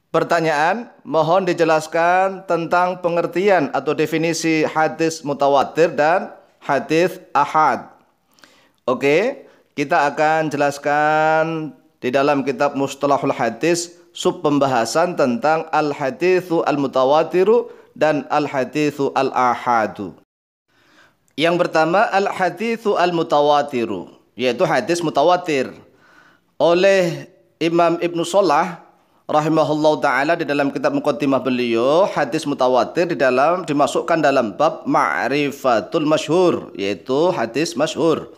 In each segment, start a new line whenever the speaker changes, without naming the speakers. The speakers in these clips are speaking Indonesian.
Pertanyaan, mohon dijelaskan tentang pengertian atau definisi hadis mutawatir dan hadis ahad. Oke, kita akan jelaskan di dalam kitab Mustalahul Hadis sub pembahasan tentang al-haditsu al-mutawatiru dan al-haditsu al-ahadu. Yang pertama, al-haditsu al-mutawatiru, yaitu hadis mutawatir. Oleh Imam Ibnu Shalah rahimahullah ta'ala di dalam kitab Muqaddimah beliau, hadis mutawatir dimasukkan dalam bab ma'rifatul masyhur, yaitu hadis masyhur.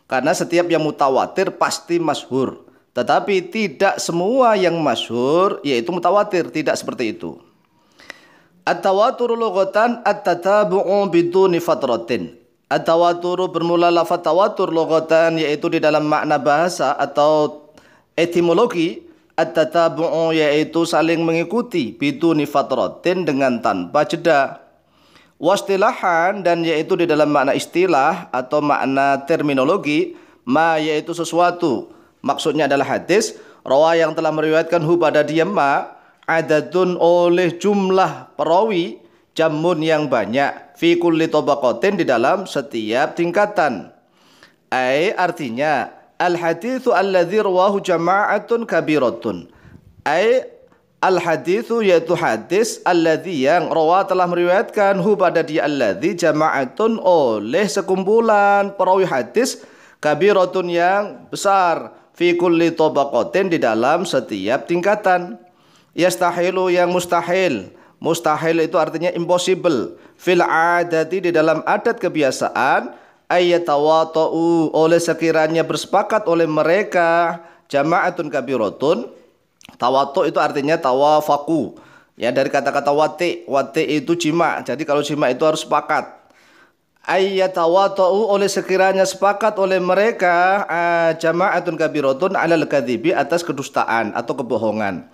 Karena setiap yang mutawatir pasti masyhur, tetapi tidak semua yang masyhur yaitu mutawatir, tidak seperti itu. At-tawatur lughatan at-tatabu'u biduni fatratin. At-tawatur bermula lafaz tawatur lughatan, yaitu di dalam makna bahasa atau etimologi. At-tatabu'u yaitu saling mengikuti, biduni fatratin dengan tanpa jeda. Wastilahan dan yaitu di dalam makna istilah atau makna terminologi, ma yaitu sesuatu. Maksudnya adalah hadis rawa yang telah meriwayatkan hu pada dia ma adadun oleh jumlah perawi, jamun yang banyak, fi kulli tabaqatin di dalam setiap tingkatan. Artinya al-haditsu alladzi rawahu jama'atun kabiratun. Al-haditsu yaitu hadis alladzi yang rawa telah meriwayatkan hu pada dia alladzi jama'atun oleh sekumpulan perawi hadis kabiratun yang besar, fi kulli tabaqatin di dalam setiap tingkatan. Yastahilu yang mustahil. Mustahil itu artinya impossible. Fil adati di dalam adat kebiasaan, ayyatawata'u oleh sekiranya bersepakat oleh mereka jama'atun kabiratun. Tawatu itu artinya tawafaku, ya, dari kata-kata wati. Wati itu jima, jadi kalau jima itu harus sepakat. Ayyatawata'u oleh sekiranya sepakat oleh mereka jama'atun kabiratun alal kadzibi atas kedustaan atau kebohongan.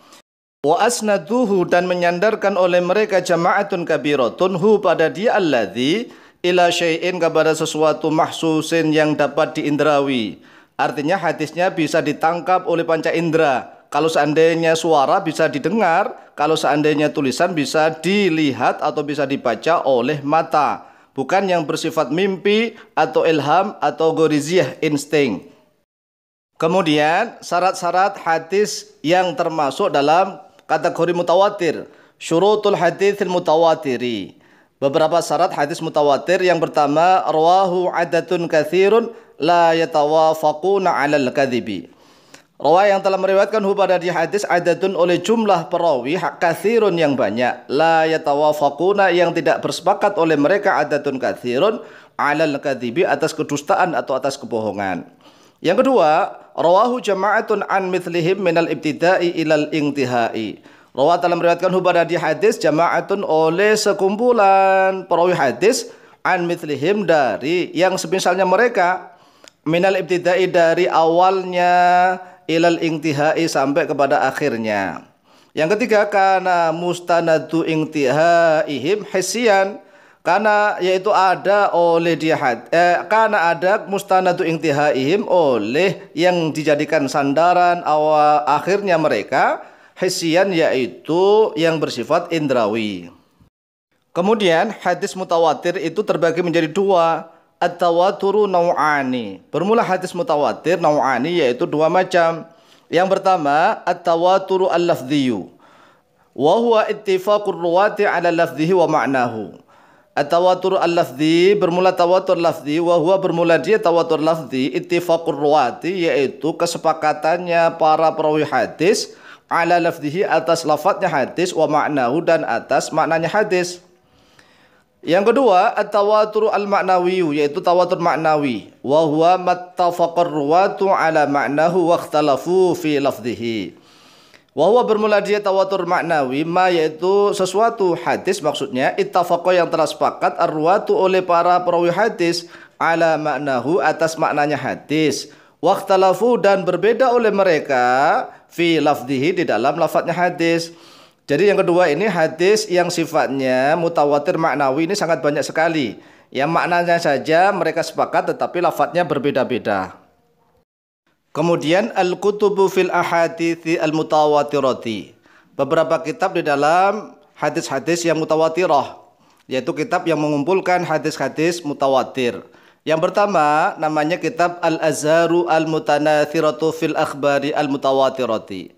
Wa asnaduhu dan menyandarkan oleh mereka jama'atun kabiratun hu pada dia alladzi ila syai'in kepada sesuatu mahsusin yang dapat diindrawi. Artinya hadisnya bisa ditangkap oleh panca indera. Kalau seandainya suara bisa didengar, kalau seandainya tulisan bisa dilihat atau bisa dibaca oleh mata. Bukan yang bersifat mimpi atau ilham atau goriziyah, insting. Kemudian syarat-syarat hadis yang termasuk dalam kategori mutawatir. Syurutul haditsil mutawatiri. Beberapa syarat hadis mutawatir. Yang pertama, rawahu adatun katsirun la yatawafaquna 'alal kadzibi. Rawa yang telah meriwayatkan hu pada di hadis adatun oleh jumlah perawi katsirun yang banyak, la yatawafaquna yang tidak bersepakat oleh mereka adatun katsirun 'alal kadzibi atas kedustaan atau atas kebohongan. Yang kedua, rawahu jama'atun an mithlihim minal ibtida'i ilal intihai. Rawa telah meriwayatkan hu pada di hadis jama'atun oleh sekumpulan perawi hadis an mithlihim dari yang semisalnya mereka, minal ibtida'i dari awalnya ilal intihai sampai kepada akhirnya. Yang ketiga, kana mustanadu intihaihim hisian, karena yaitu ada oleh dia karena ada mustanadu intihaihim oleh yang dijadikan sandaran awal akhirnya mereka, hisian yaitu yang bersifat indrawi. Kemudian hadis mutawatir itu terbagi menjadi dua. At-tawaturu naw'ani. Bermula hadis mutawatir naw'ani yaitu dua macam. Yang pertama, at-tawaturu al-lafdhiyu. Wa huwa ittifaqur ruwati 'ala lafdhihi wa ma'nahu. At-tawaturu al-lafdhi bermula tawatur lafdhi, wa huwa bermula dia tawatur lafdhi, ittifaqur ruwati yaitu kesepakatannya para perawi hadis 'ala lafdhihi atas lafadznya hadis, wa ma'nahu dan atas maknanya hadis. Yang kedua, at-tawatur al-ma'nawi yaitu tawatur maknawi, wa huwa mattafaqar ruwatu ala ma'nahu wa ikhtalafu fi lafdhihi. Wa huwa bermula dia tawatur maknawi ma yaitu sesuatu hadis, maksudnya ittafaqa yang telah sepakat ar-ruwatu oleh para perawi hadis ala ma'nahu atas maknanya hadis, wa ikhtalafu dan berbeda oleh mereka fi lafdhihi di dalam lafadznya hadis. Jadi yang kedua ini hadis yang sifatnya mutawatir maknawi ini sangat banyak sekali. Yang maknanya saja mereka sepakat tetapi lafadznya berbeda-beda. Kemudian al-kutubu fil ahadithi al-mutawatirati. beberapa kitab di dalam hadis-hadis yang mutawatirah, yaitu kitab yang mengumpulkan hadis-hadis mutawatir. Yang pertama namanya kitab Al-Azharu Al-Mutanathiratu fil Akhbari Al-Mutawatirati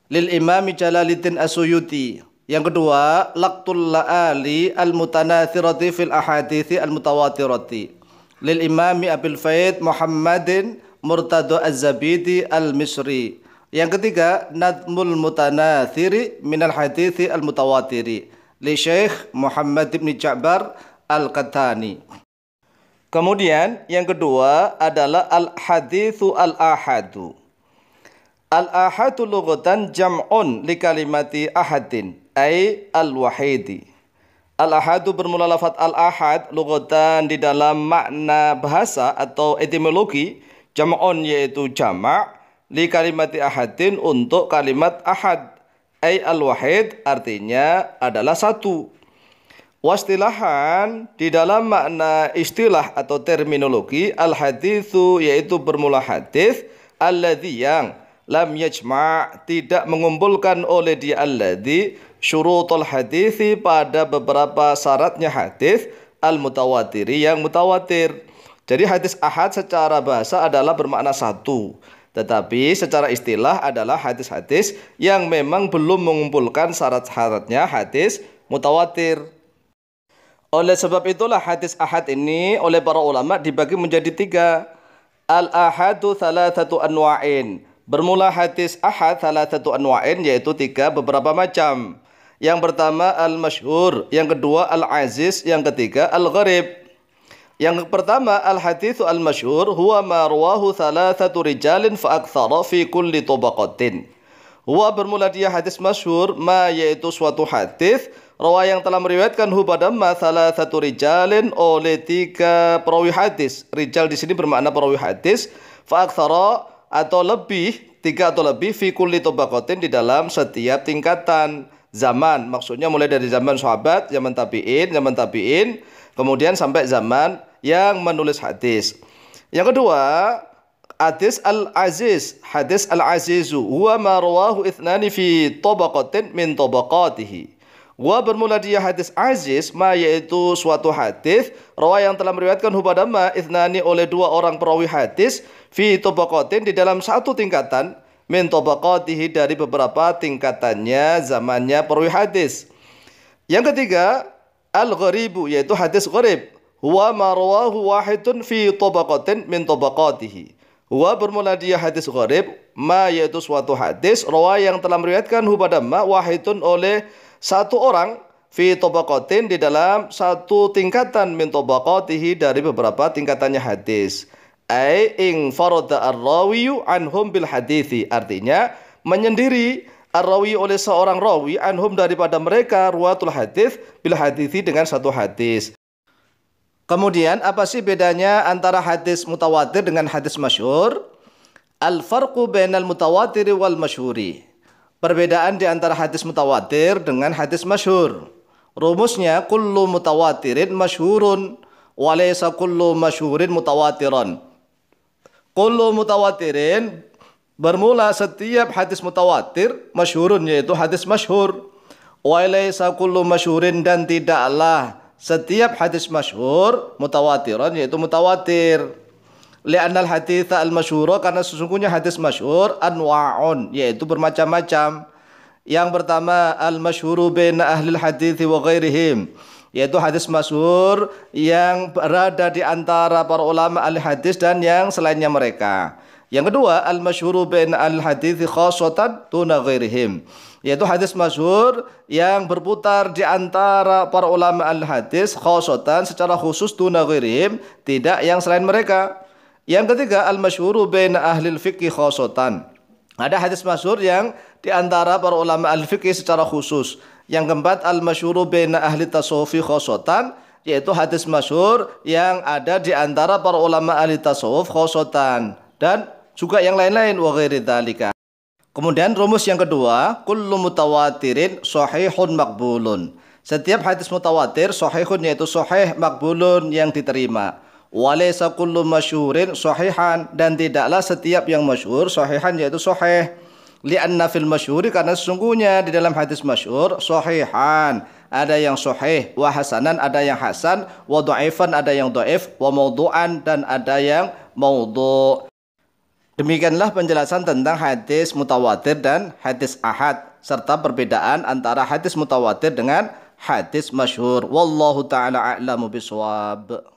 lil Imam Jalaluddin As-Suyuti. Yang kedua Laqtul La'ali Al-Mutanathirati fil Ahadithi Al-Mutawatirati lil Imam Abil Faid Muhammadin Murtado Az-Zabidi Al-Misri. Yang ketiga Nadmul Mutanathiri minal Hadithi Al-Mutawatiri li Syekh Muhammad bin Ja'bar Al-Qattani. Kemudian yang kedua adalah al-haditsu al-ahadu. Al-ahadu lughatan jam'un li kalimati ahadin ay al-wahidi. Al-ahadu bermula lafaz al-ahad lughatan di dalam makna bahasa atau etimologi jam'un yaitu jamak li kalimati ahadin untuk kalimat ahad ay al-wahid artinya adalah satu. Wastilahan di dalam makna istilah atau terminologi al-haditsu yaitu bermula hadis alladzi yang lam yajma' tidak mengumpulkan oleh dia alladzi syurutul hadisi pada beberapa syaratnya hadis al-mutawatiri yang mutawatir. Jadi hadis ahad secara bahasa adalah bermakna satu, tetapi secara istilah adalah hadis-hadis yang memang belum mengumpulkan syarat-syaratnya hadis mutawatir. Oleh sebab itulah hadis ahad ini oleh para ulama dibagi menjadi tiga. Al-ahadu thalathatu anwa'in. Bermula hadis ahad thalathatu anwa'in yaitu tiga beberapa macam. Yang pertama al-masyhur, yang kedua al-aziz, yang ketiga al-gharib. Yang pertama al-haditsu al-masyhur huwa ma rawahu thalathatu rijalin fa aktsara fi kulli tabaqatin. Huwa bermula dia hadis masyhur ma yaitu suatu hadis rawa yang telah meriwayatkan hu pada masalah satu rijalin oleh tiga perawi hadis. Rijal di sini bermakna perawi hadis. Fa aktsara atau lebih, tiga atau lebih fi kulli tabaqatin di dalam setiap tingkatan zaman. Maksudnya mulai dari zaman sahabat, zaman tabi'in, kemudian sampai zaman yang menulis hadis. Yang kedua, hadis al-aziz. Hadis al-azizu huwa ma rawahu ithnani fi tabaqatin min tabaqatihi. Wa bermula dia hadis aziz ma yaitu suatu hadis rawi yang telah meriwayatkan hu pada ma ithnani oleh dua orang perawi hadis fi tabaqatin di dalam satu tingkatan min tabaqatihi dari beberapa tingkatannya zamannya perawi hadis. Yang ketiga al-gharibu yaitu hadis gharib. Huwa ma rawahu wahidun fi tabaqatin min tabaqatihi. Huwa bermula dia hadis gharib ma yaitu suatu hadis rawi yang telah meriwayatkan hu pada ma wahidun oleh satu orang fi tabaqatin di dalam satu tingkatan min tabaqatihi dari beberapa tingkatannya hadis. Ai ing farada ar-rawiyu anhum bil hadithi, artinya menyendiri ar-rawi oleh seorang rawi anhum daripada mereka ruwatul hadis bil hadithi dengan satu hadis. Kemudian apa sih bedanya antara hadis mutawatir dengan hadis masyhur? Al-farqu bainal mutawatir wal masyhuri. Perbedaan di antara hadis mutawatir dengan hadis masyhur. Rumusnya kullu mutawatirin masyhurun wa laysa kullu masyhurin mutawatiran. Kullu mutawatirin bermula setiap hadis mutawatir masyhurun yaitu hadis masyhur. Wa laysa kullu masyhurin dan tidaklah setiap hadis masyhur mutawatiran yaitu mutawatir. Li'annal hadits al-masyhura karena sesungguhnya hadis masyhur anwa'un yaitu bermacam-macam. Yang pertama al-masyhuru baina ahlil hadits wa ghairihim yaitu hadis masyhur yang berada di antara para ulama ahli hadis dan yang selainnya mereka. Yang kedua al-masyhuru baina ahlil hadits khassatan duna ghairihim yaitu hadis masyhur yang berputar di antara para ulama ahli hadis khassatan secara khusus duna ghairihim tidak yang selain mereka. Yang ketiga al-masyhuru baina ahlil fiqh khassatan. Ada hadis masyhur yang di antara para ulama al-fiqh secara khusus. Yang keempat al-masyhuru baina ahli tasawuf khassatan yaitu hadis masyhur yang ada di antara para ulama ahli tasawuf khassatan dan juga yang lain-lain wa ghairi dzalika. Kemudian rumus yang kedua, kullu mutawatirin sahihun maqbulun. Setiap hadis mutawatir sahihun yaitu sahih maqbulun yang diterima. Walaysa kullu masyhurin sahihan dan tidaklah setiap yang masyhur sahihan yaitu sahih. Li'anna fil masyhuri, karena sesungguhnya di dalam hadis masyhur sahihan, ada yang sahih, wa hasanan, ada yang hasan, wa dhaifan, ada yang dhaif, wa maudhu'an, dan ada yang maudhu'. Demikianlah penjelasan tentang hadis mutawatir dan hadis ahad serta perbedaan antara hadis mutawatir dengan hadis masyhur. Wallahu taala a'lamu bishawab.